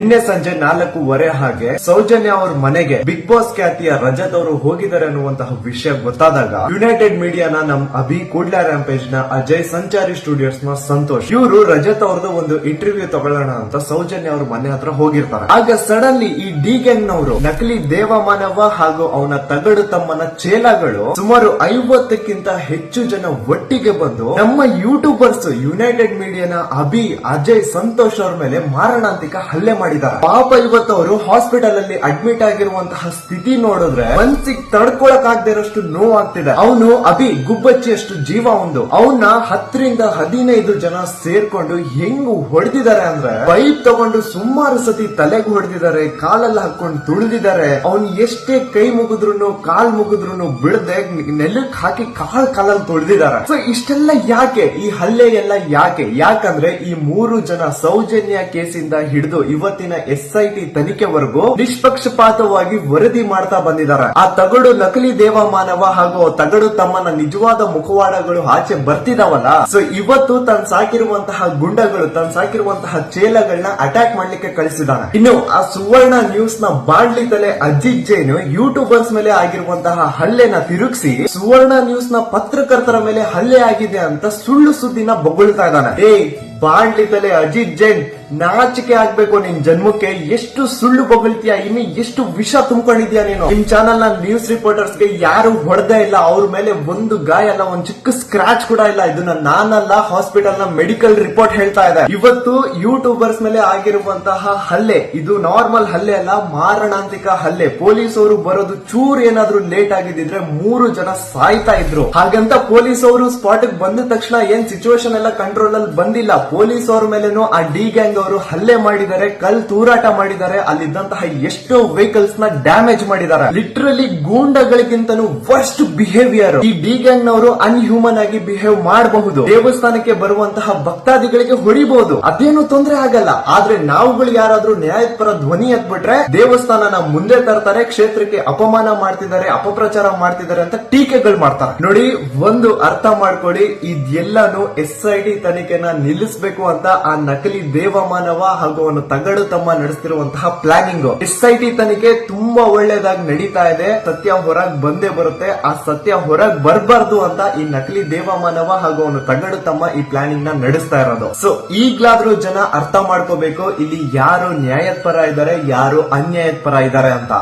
ನಿನ್ನೆ ಸಂಜೆ 4:15 ಹಾಗೆ ಸೌಜನ್ಯ ಅವ್ರ ಮನೆಗೆ ಬಿಗ್ ಬಾಸ್ ಖ್ಯಾತಿಯ ರಜತ್ ಅವರು ಹೋಗಿದ್ದಾರೆ ಅನ್ನುವಂತಹ ವಿಷಯ ಗೊತ್ತಾದಾಗ ಯುನೈಟೆಡ್ ಮೀಡಿಯಾನ ನಮ್ ಅಭಿ ಕೂಡ್ಲಾ ರ್ಯಾಂಪೇಜ್ ನ ಅಜಯ್ ಸಂಚಾರಿ ಸ್ಟುಡಿಯೋಸ್ ನ ಸಂತೋಷ್ ಇವರು ರಜತ್ ಅವ್ರದ್ದು ಒಂದು ಇಂಟರ್ವ್ಯೂ ತಗೊಳ್ಳೋಣ ಅಂತ ಸೌಜನ್ಯ ಅವ್ರ ಮನೆ ಹತ್ರ ಹೋಗಿರ್ತಾರೆ. ಆಗ ಸಡನ್ಲಿ ಈ ಡಿ ಗ್ಯಾಂಗ್ ನವರು ನಕಲಿ ದೇವಮಾನವ ಹಾಗೂ ಅವನ ತಗಡು ತಮ್ಮನ ಚೇಲಾಗಳು ಸುಮಾರು 50ಕ್ಕಿಂತ ಹೆಚ್ಚು ಜನ ಒಟ್ಟಿಗೆ ಬಂದು ನಮ್ಮ ಯೂಟ್ಯೂಬರ್ಸ್ ಯುನೈಟೆಡ್ ಮೀಡಿಯಾನ ಅಭಿ ಅಜಯ್ ಸಂತೋಷ್ ಅವ್ರ ಮೇಲೆ ಮಾರಣಾಂತಿಕ ಹಲ್ಲೆ ಮಾಡಿದ್ದಾರೆ. ಪಾಪ ಇವತ್ತು ಅವರು ಹಾಸ್ಪಿಟಲ್ ಅಲ್ಲಿ ಅಡ್ಮಿಟ್ ಆಗಿರುವಂತಹ ಸ್ಥಿತಿ ನೋಡಿದ್ರೆ ಮನ್ಸಿಗೆ ತಡ್ಕೊಳಕ್ ಆಗದೆ ಇರೋಷ್ಟು ನೋವಾಗ್ತಿದೆ. ಅವನು ಅಭಿ ಗುಬ್ಬಚ್ಚಿಯಷ್ಟು ಜೀವ ಒಂದು ಅವನ್ನ 10ರಿಂದ 15 ಜನ ಸೇರ್ಕೊಂಡು ಹೆಂಗ್ ಹೊಡೆದಿದ್ದಾರೆ ಅಂದ್ರೆ ಪೈಪ್ ತಗೊಂಡು ಸುಮಾರು ಸತಿ ತಲೆಗೆ ಹೊಡೆದಿದ್ದಾರೆ, ಕಾಲಲ್ಲಿ ಹಾಕೊಂಡು ತುಳಿದಿದ್ದಾರೆ. ಅವ್ನ್ ಎಷ್ಟೇ ಕೈ ಮುಗಿದ್ರು ಕಾಲ್ ಮುಗಿದ್ರು ಬಿಡದೆ ನೆಲಕ್ಕೆ ಹಾಕಿ ಕಾಲಲ್ಲಿ ತುಳಿದಿದ್ದಾರೆ. ಸೊ ಇಷ್ಟೆಲ್ಲ ಯಾಕೆ, ಈ ಹಲ್ಲೆ ಎಲ್ಲ ಯಾಕಂದ್ರೆ ಈ 3 ಜನ ಸೌಜನ್ಯ ಕೇಸಿಂದ ಹಿಡಿದು ಇವತ್ತಿನ SIT ತನಿಖೆವರೆಗೂ ನಿಷ್ಪಕ್ಷಪಾತವಾಗಿ ವರದಿ ಮಾಡ್ತಾ ಬಂದಿದ್ದಾರೆ. ಆ ತಗಡು ನಕಲಿ ದೇವಮಾನವ ಹಾಗೂ ತಗಡು ತಮ್ಮನ ನಿಜವಾದ ಮುಖವಾಡಗಳು ಆಚೆ ಬರ್ತಿದಾವಲ್ಲ, ಸೊ ಇವತ್ತು ತಾನು ಸಾಕಿರುವಂತಹ ಗುಂಡಗಳು, ತಾನು ಸಾಕಿರುವಂತಹ ಚೇಲಗಳನ್ನ ಅಟ್ಯಾಕ್ ಮಾಡ್ಲಿಕ್ಕೆ ಕಳಿಸಿದಾನೆ. ಇನ್ನು ಆ ಸುವರ್ಣ ನ್ಯೂಸ್ ನ ಬಾಂಡ್ಲಿ ತಲೆ ಅಜಿತ್ ಜೈನ್ ಯೂಟ್ಯೂಬರ್ಸ್ ಮೇಲೆ ಆಗಿರುವಂತಹ ಹಲ್ಲೆನ ತಿರುಗಿಸಿ ಸುವರ್ಣ ನ್ಯೂಸ್ ನ ಪತ್ರಕರ್ತರ ಮೇಲೆ ಹಲ್ಲೆ ಆಗಿದೆ ಅಂತ ಸುಳ್ಳು ಸುದ್ದಿನ ಬೊಗಳ್ತಾ ಇದ್ದಾನೆ. ಬಾಂಡ್ಲಿ ತಲೆ ಅಜಿತ್ ಜೈನ್, ನಾಚಿಕೆ ಆಗ್ಬೇಕು ನಿನ್ ಜನ್ಮಕ್ಕೆ. ಎಷ್ಟು ಸುಳ್ಳು ಬೊಗಳ್ತೀಯ, ಇನ್ನು ಎಷ್ಟು ವಿಷ ತುಂಬಿಕೊಂಡಿದ್ಯಾ ನೀನು. ನಿಮ್ ಚಾನಲ್ ನ ನ್ಯೂಸ್ ರಿಪೋರ್ಟರ್ಸ್ ಗೆ ಯಾರು ಹೊಡೆದೇ ಇಲ್ಲ, ಅವ್ರ ಮೇಲೆ ಒಂದು ಗಾಯ ಅಲ್ಲ, ಒಂದ್ ಚಿಕ್ಕ ಸ್ಕ್ರಾಚ್ ಕೂಡ ಇಲ್ಲ. ಇದನ್ನ ನಾನಲ್ಲ, ಹಾಸ್ಪಿಟಲ್ ನ ಮೆಡಿಕಲ್ ರಿಪೋರ್ಟ್ ಹೇಳ್ತಾ ಇದೆ. ಇವತ್ತು ಯೂಟ್ಯೂಬರ್ಸ್ ಮೇಲೆ ಆಗಿರುವಂತಹ ಹಲ್ಲೆ ಇದು ನಾರ್ಮಲ್ ಹಲ್ಲೆ ಅಲ್ಲ, ಮಾರಣಾಂತಿಕ ಹಲ್ಲೆ. ಪೊಲೀಸ್ ಅವರು ಬರೋದು ಚೂರ್ ಏನಾದ್ರೂ ಲೇಟ್ ಆಗಿದ್ರೆ 3 ಜನ ಸಾಯ್ತಾ ಇದ್ರು. ಹಾಗಂತ ಪೊಲೀಸ್ ಅವರು ಸ್ಪಾಟ್ ಬಂದ ತಕ್ಷಣ ಏನ್ ಸಿಚುವೇಶನ್ ಎಲ್ಲ ಕಂಟ್ರೋಲ್ ಅಲ್ಲಿ ಬಂದಿಲ್ಲ. ಪೊಲೀಸ್ ಅವ್ರ ಮೇಲೇನು ಆ ಡಿ ಗ್ಯಾಂಗ್ ಅವರು ಹಲ್ಲೆ ಮಾಡಿದ್ದಾರೆ, ಕಲ್ ತೂರಾಟ ಮಾಡಿದ್ದಾರೆ, ಅಲ್ಲಿದ್ದಂತಹ ಎಷ್ಟೋ ವೆಹಿಕಲ್ಸ್ ನ ಡ್ಯಾಮೇಜ್ ಮಾಡಿದ್ದಾರೆ. ಲಿಟರಲಿ ಗೂಂಡಗಳಿಗಿಂತನೂ ವರ್ಸ್ಟ್ ಬಿಹೇವಿಯರ್. ಈ ಡಿ ಗ್ಯಾಂಗ್ ನವರು ಅನ್ಹ್ಯೂಮನ್ ಆಗಿ ಬಿಹೇವ್ ಮಾಡಬಹುದು, ದೇವಸ್ಥಾನಕ್ಕೆ ಬರುವಂತಹ ಭಕ್ತಾದಿಗಳಿಗೆ ಹೊಡಿಬಹುದು, ಅದೇನು ತೊಂದರೆ ಆಗಲ್ಲ. ಆದ್ರೆ ನಾವುಗಳು ಯಾರಾದ್ರೂ ನ್ಯಾಯದ ಪರ ಧ್ವನಿ ಎತ್ಬಿಟ್ರೆ ದೇವಸ್ಥಾನನ ಮುಂದೆ ತರ್ತಾರೆ, ಕ್ಷೇತ್ರಕ್ಕೆ ಅಪಮಾನ ಮಾಡ್ತಿದ್ದಾರೆ, ಅಪಪ್ರಚಾರ ಮಾಡ್ತಿದ್ದಾರೆ ಅಂತ ಟೀಕೆಗಳು ಮಾಡ್ತಾರೆ. ನೋಡಿ, ಒಂದು ಅರ್ಥ ಮಾಡ್ಕೊಳ್ಳಿ, ಇದೆಲ್ಲಾನು SIT ತನಿಖೆನ ನಿಲ್ಲಿಸಬೇಕು ಅಂತ ಆ ನಕಲಿ ದೇವಮಾನವ ಹಾಗೂ ಅವನು ತಗಡು ತಮ್ಮ ನಡೆಸ್ತಿರುವಂತಹ ಪ್ಲಾನಿಂಗ್. SIT ತನಿಖೆ ತುಂಬಾ ಒಳ್ಳೇದಾಗಿ ನಡೀತಾ ಇದೆ, ಸತ್ಯ ಹೊರಗ್ ಬಂದೇ ಬರುತ್ತೆ. ಆ ಸತ್ಯ ಹೊರಗ್ ಬರ್ಬಾರ್ದು ಅಂತ ಈ ನಕಲಿ ದೇವಮಾನವ ಹಾಗೂ ಅವನು ತಗಡು ತಮ್ಮ ಈ ಪ್ಲಾನಿಂಗ್ ನ ನಡೆಸ್ತಾ ಇರೋದು. ಸೊ ಈಗ್ಲಾದ್ರೂ ಜನ ಅರ್ಥ ಮಾಡ್ಕೋಬೇಕು, ಇಲ್ಲಿ ಯಾರು ನ್ಯಾಯದ ಪರ ಇದ್ದಾರೆ, ಯಾರು ಅನ್ಯಾಯದ ಪರ ಇದ್ದಾರೆ ಅಂತ.